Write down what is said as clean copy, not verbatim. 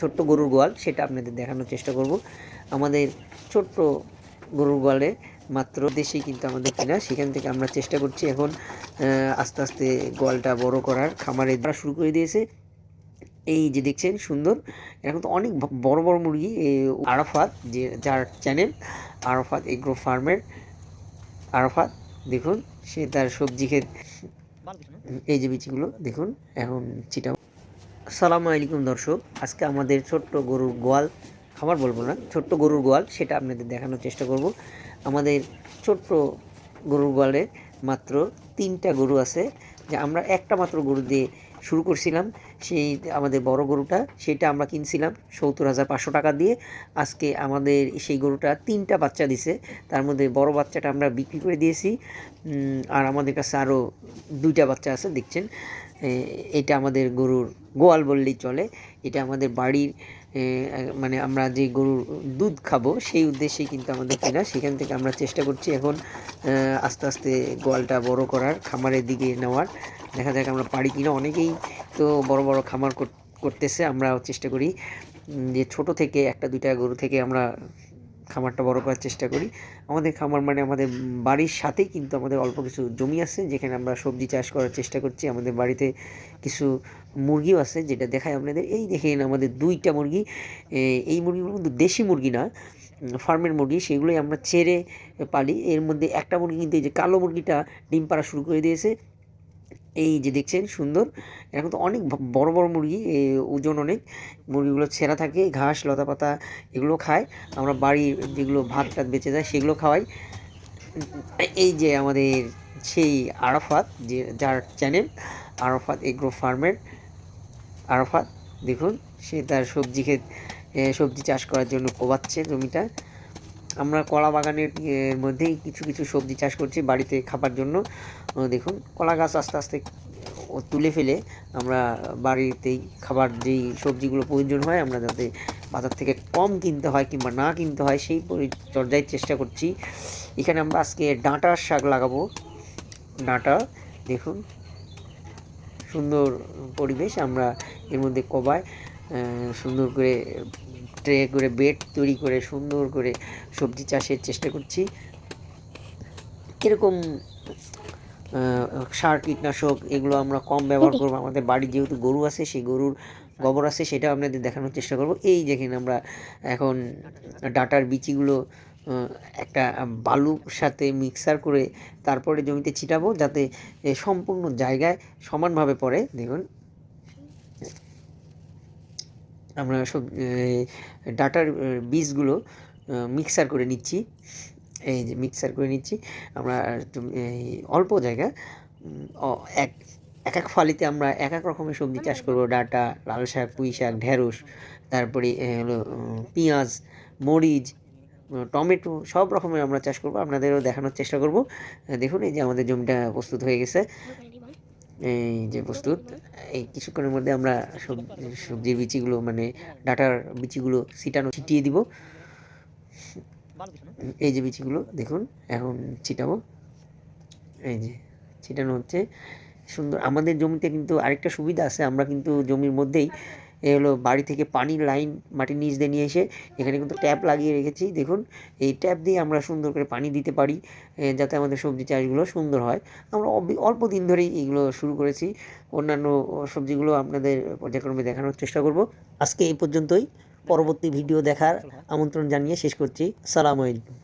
ছোট্ট গরুর গোয়াল সেটা আপনাদের দেখানোর চেষ্টা করব। আমাদের ছোট্ট গরুর গোয়ালে মাত্র দেশেই কিন্তু আমাদের কিনা, সেখান থেকে আমরা চেষ্টা করছি এখন আস্তে আস্তে গোয়ালটা বড় করার। খামারে দ্বারা শুরু করে দিয়েছে। এই যে দেখছেন সুন্দর, এখন তো অনেক বড় বড় মুরগি। আরাফাত, যে যার চ্যানেল আরাফাত এগ্রো ফার্মের, আরাফাত দেখুন সে তার সবজি ক্ষেত, এই যে বিচিগুলো দেখুন এখন চিটা। আসসালামু আলাইকুম দর্শক, আজকে আমাদের ছোট্ট গরুর গোয়াল, খাবার বলবো না, ছোট্ট গরুর গোয়াল সেটা আপনাদের দেখানোর চেষ্টা করব। আমাদের ছোট্ট গরুর গোয়ালে মাত্র 3টা গরু আছে, যে আমরা একটা মাত্র গরু দিয়ে শুরু করছিলাম। সেই আমাদের বড় গরুটা সেটা আমরা কিনছিলাম 70,500 টাকা দিয়ে। আজকে আমাদের সেই গরুটা 3টা বাচ্চা দিছে, তার মধ্যে বড় বাচ্চাটা আমরা বিক্রি করে দিয়েছি। আর আমাদের কাছে আরও 2টা বাচ্চা আছে দেখছেন। এটা আমাদের গরুর গোয়াল বললেই চলে। এটা আমাদের বাড়ির মানে আমরা যে গরুর দুধ খাবো সেই উদ্দেশ্যেই কিন্তু আমাদের কেনা, সেখান থেকে আমরা চেষ্টা করছি এখন আস্তে আস্তে গোয়ালটা বড় করার, খামারের দিকে নেওয়ার। দেখা যাক আমরা পারি কিনা। অনেকেই তো বড় বড় খামার করতেছে, আমরাও চেষ্টা করি যে ছোট থেকে 1-2টা গরু থেকে আমরা খামারটা বড় করার চেষ্টা করি। আমাদের খামার মানে আমাদের বাড়ির সাথেই কিন্তু আমাদের অল্প কিছু জমি আছে, যেখানে আমরা সবজি চাষ করার চেষ্টা করছি। আমাদের বাড়িতে কিছু মুরগিও আছে, যেটা দেখায় আপনাদের। এই দেখেন আমাদের 2টা মুরগি। এই মুরগিগুলো কিন্তু দেশি মুরগি না, ফার্মের মুরগি, সেগুলোই আমরা ছেড়ে পালি। এর মধ্যে একটা মুরগি কিন্তু এই যে কালো মুরগিটা ডিম পাড়া শুরু করে দিয়েছে। এই যে দেখছেন সুন্দর, এখন তো অনেক বড় বড় মুরগি, ওজন অনেক। মুরগিগুলো ছেঁড়া থাকে, ঘাস লতা পাতা এগুলো খায়। আমরা বাড়ির যেগুলো ভাত টাত বেঁচে যায় সেগুলো খাওয়াই। এই যে আমাদের সেই আরাফাত, যে যার চ্যানেল আরাফাত এগ্রো ফার্মের, আরাফাত দেখুন সে তার সবজি ক্ষেত, সবজি চাষ করার জন্য কোবাচ্ছে জমিটা। আমরা কলা বাগানের মধ্যেই কিছু কিছু সবজি চাষ করছি বাড়িতে খাবার জন্য। দেখুন কলা গাছ আস্তে আস্তে তুলে ফেলে আমরা বাড়িতেই খাবার যেই সবজিগুলো প্রয়োজন হয় আমরা যাতে বাজার থেকে কম কিনতে হয় কিংবা না কিনতে হয় সেই পরিচর্যায় চেষ্টা করছি। এখানে আমরা আজকে ডাঁটার শাক লাগাবো। ডাঁটা দেখুন সুন্দর পরিবেশ, আমরা এর মধ্যে কবায় সুন্দর করে ট্রে করে বেড তৈরি করে সুন্দর করে সবজি চাষের চেষ্টা করছি। এরকম সার কীটনাশক এগুলো আমরা কম ব্যবহার করবো। আমাদের বাড়ির যেহেতু গরু আছে, সেই গরুর গোবর আছে, সেটাও আপনাদের দেখানোর চেষ্টা করব। এই দেখেন আমরা এখন ডাঁটার বিচিগুলো একটা বালুর সাথে মিক্সার করে তারপরে জমিতে ছিটাবো, যাতে সম্পূর্ণ জায়গায় সমানভাবে পড়ে। দেখুন আমরা সব ডাঁটার বীজগুলো মিক্সার করে নিচ্ছি। এই যে মিক্সার করে নিচ্ছি আমরা অল্প জায়গা, এক এক এক ফালিতে আমরা এক এক রকমের সবজি চাষ করব। ডাঁটা, লাল শাক, পুঁই শাক, ঢেঁড়স, তারপরে হলো পেঁয়াজ, মরিচ, টমেটো, সব রকমের আমরা চাষ করব, আপনাদেরও দেখানোর চেষ্টা করব। দেখুন এই যে আমাদের জমিটা প্রস্তুত হয়ে গেছে, এই যে প্রস্তুত। এই কিছুক্ষণের মধ্যে আমরা সবজির বিচিগুলো মানে ডাঁটার বিচিগুলো ছিটিয়ে দিব। এই যে বিচিগুলো দেখুন এখন ছিটাবো, এই যে ছিটানো হচ্ছে সুন্দর। আমাদের জমিতে কিন্তু আরেকটা সুবিধা আছে, আমরা কিন্তু জমির মধ্যেই হলো বাড়ি থেকে পানির লাইন মাটির নিচ দিয়ে নিয়ে এসে এখানে কিন্তু ট্যাপ লাগিয়ে রেখেছি। দেখুন এই ট্যাপ দিয়ে আমরা সুন্দর করে পানি দিতে পারি, যাতে আমাদের সবজি চাষগুলো সুন্দর হয়। আমরা অল্প দিন ধরেই এগুলো শুরু করেছি, অন্যান্য সবজিগুলো আপনাদের পর্যায়ক্রমে দেখানোর চেষ্টা করব। আজকে এই পর্যন্তই, পরবর্তী ভিডিও দেখার আমন্ত্রণ জানিয়ে শেষ করছি। আসসালামু আলাইকুম।